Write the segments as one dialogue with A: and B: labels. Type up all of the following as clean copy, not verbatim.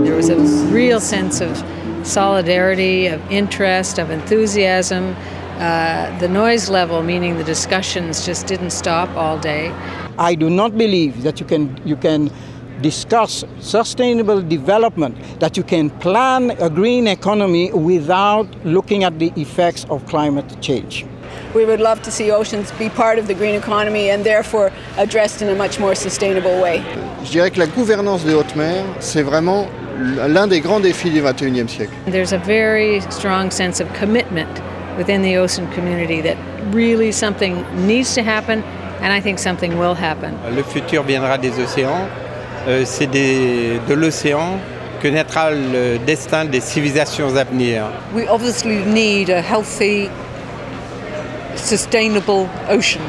A: There was a real sense of solidarity, of interest, of enthusiasm. The noise level, meaning the discussions, just didn't stop all day.
B: I do not believe that you can discuss sustainable development, that you can plan a green economy without looking at the effects of climate change.
C: We would love to see oceans be part of the green economy and therefore addressed in a much more sustainable way.
D: Je dirais que la gouvernance des hautes mers, c'est vraiment l'un des grands défis du XXIe siècle.
A: There's a very strong sense of commitment within the ocean community that really something needs to happen, and I think something will happen.
E: Le futur viendra des océans. C'est de l'océan que naîtra le destin des civilisations à venir.
F: We obviously need a healthy, sustainable ocean.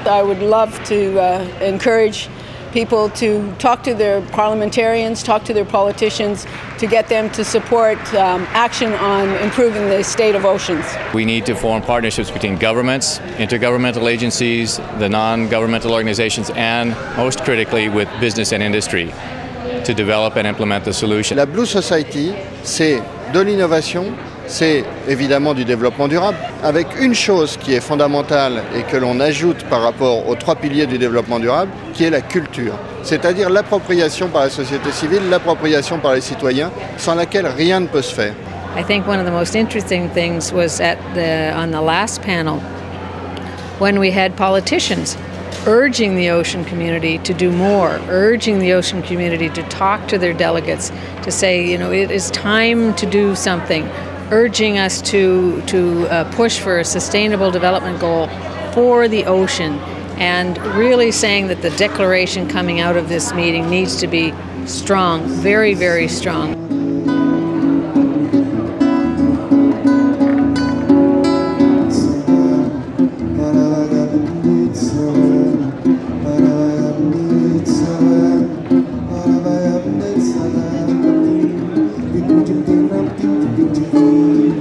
C: I would love to encourage people to talk to their parliamentarians, talk to their politicians, to get them to support action on improving the state of oceans.
G: We need to form partnerships between governments, intergovernmental agencies, the non-governmental organizations, and most critically with business and industry to develop and implement the solution.
D: La Blue Society, c'est de l'innovation, c'est évidemment du développement durable, avec une chose qui est fondamentale et que l'on ajoute par rapport aux 3 piliers du développement durable, qui est la culture, c'est-à-dire l'appropriation par la société civile, l'appropriation par les citoyens, sans laquelle rien ne peut se faire.
A: I think one of the most interesting things was on the last panel when we had politicians urging the ocean community to do more, urging the ocean community to talk to their delegates, to say, you know, it is time to do something, urging us to push for a sustainable development goal for the ocean, and really saying that the declaration coming out of this meeting needs to be strong, very, very strong.
H: Thank you.